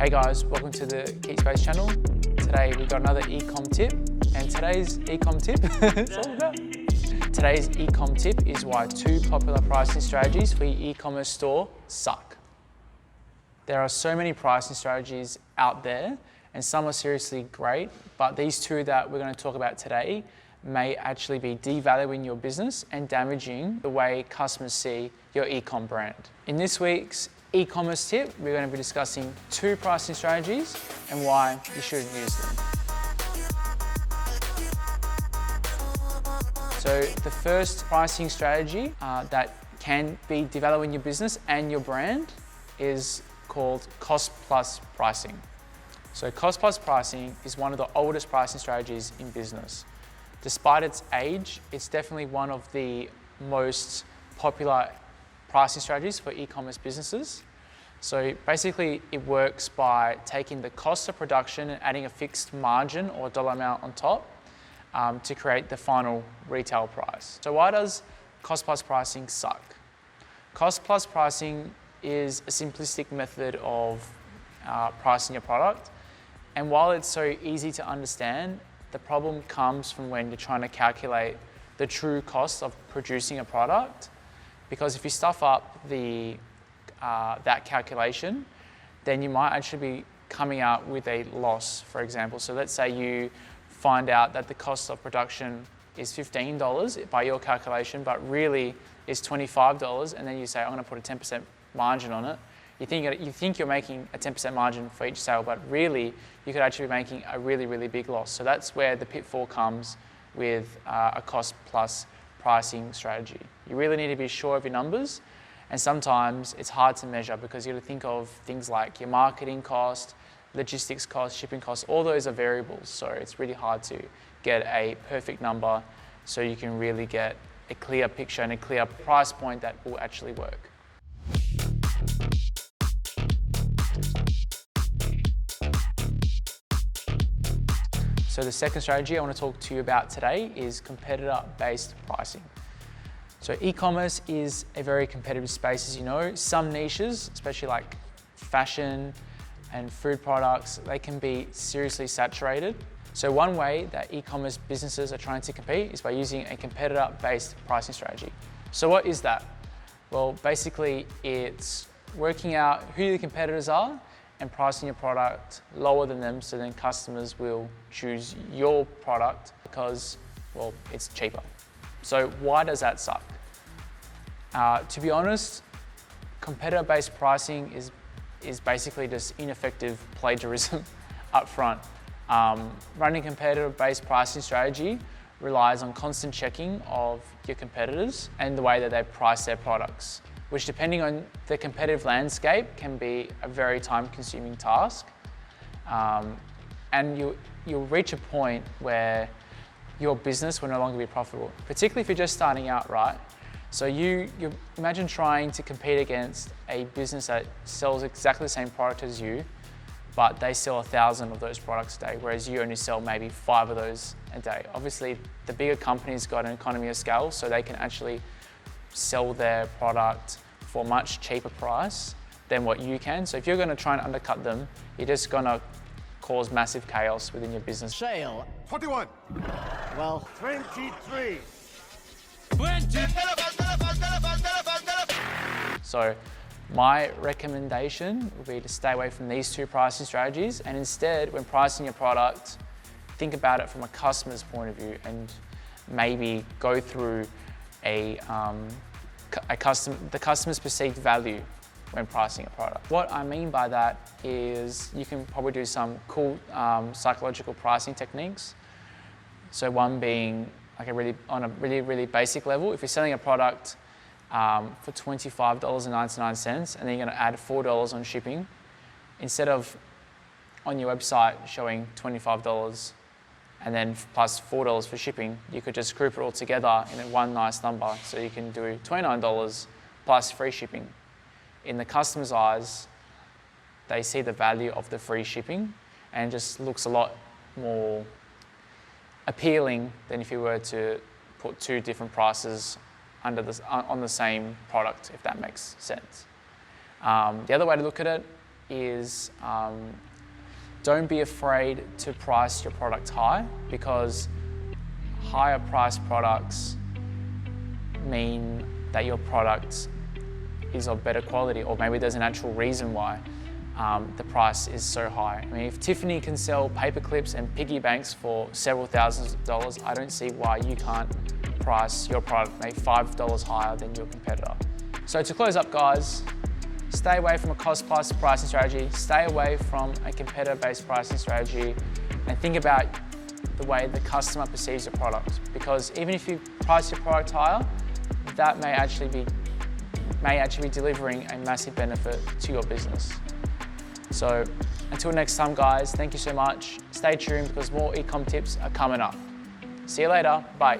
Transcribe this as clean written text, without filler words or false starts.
Hey guys, welcome to the Keepspace channel. Today we've got another Ecom tip, and today's Ecom tip, Today's Ecom tip is why 2 popular pricing strategies for your e-commerce store suck. There are so many pricing strategies out there, and some are seriously great, but these 2 that we're going to talk about today may actually be devaluing your business and damaging the way customers see your Ecom brand. In this week's e-commerce tip, we're going to be discussing 2 pricing strategies and why you shouldn't use them. So the first pricing strategy that can be devaluing your business and your brand is called cost plus pricing. So cost plus pricing is one of the oldest pricing strategies in business. Despite its age, it's definitely one of the most popular pricing strategies for e-commerce businesses. So basically it works by taking the cost of production and adding a fixed margin or dollar amount on top to create the final retail price. So why does cost plus pricing suck? Cost plus pricing is a simplistic method of pricing your product. And while it's so easy to understand, the problem comes from when you're trying to calculate the true cost of producing a product. Because if you stuff up that calculation, then you might actually be coming out with a loss, for example. So let's say you find out that the cost of production is $15 by your calculation, but really is $25, and then you say, I'm going to put a 10% margin on it. You think you're making a 10% margin for each sale, but really you could actually be making a really, really big loss. So that's where the pitfall comes with a cost plus pricing strategy. You really need to be sure of your numbers, and sometimes it's hard to measure because you got to think of things like your marketing cost, logistics cost, shipping costs. All those are variables, so it's really hard to get a perfect number so you can really get a clear picture and a clear price point that will actually work. So the second strategy I want to talk to you about today is competitor-based pricing. So e-commerce is a very competitive space, as you know. Some niches, especially like fashion and food products, they can be seriously saturated. So one way that e-commerce businesses are trying to compete is by using a competitor-based pricing strategy. So what is that? Well, basically it's working out who your competitors are and pricing your product lower than them, so then customers will choose your product because, well, it's cheaper. So why does that suck? To be honest, competitor-based pricing is basically just ineffective plagiarism up front. Running competitor-based pricing strategy relies on constant checking of your competitors and the way that they price their products, which depending on the competitive landscape can be a very time-consuming task. And you'll reach a point where your business will no longer be profitable, particularly if you're just starting out, right? So you imagine trying to compete against a business that sells exactly the same product as you, but they sell 1,000 of those products a day, whereas you only sell maybe 5 of those a day. Obviously, the bigger companies got an economy of scale, so they can actually sell their product for a much cheaper price than what you can. So if you're going to try and undercut them, you're just going to cause massive chaos within your business. Sale. 21. Well, 23. So my recommendation would be to stay away from these 2 pricing strategies, and instead, when pricing your product, think about it from a customer's point of view and maybe go through the customer's perceived value when pricing a product. What I mean by that is you can probably do some cool psychological pricing techniques. So one being like on a really basic level, if you're selling a product for $25.99 and then you're going to add $4 on shipping, instead of on your website showing $25 and then plus $4 for shipping, you could just group it all together in one nice number. So you can do $29 plus free shipping. In the customer's eyes, they see the value of the free shipping and it just looks a lot more appealing than if you were to put 2 different prices on the same product, if that makes sense. The other way to look at it is don't be afraid to price your product high, because higher priced products mean that your product is of better quality, or maybe there's an actual reason why the price is so high. I mean, if Tiffany can sell paper clips and piggy banks for several thousands of dollars, I don't see why you can't price your product maybe $5 higher than your competitor. So to close up, guys, stay away from a cost-plus pricing strategy, stay away from a competitor-based pricing strategy, and think about the way the customer perceives your product. Because even if you price your product higher, that may actually be delivering a massive benefit to your business. So until next time, guys, thank you so much. Stay tuned because more ecom tips are coming up. See you later. Bye.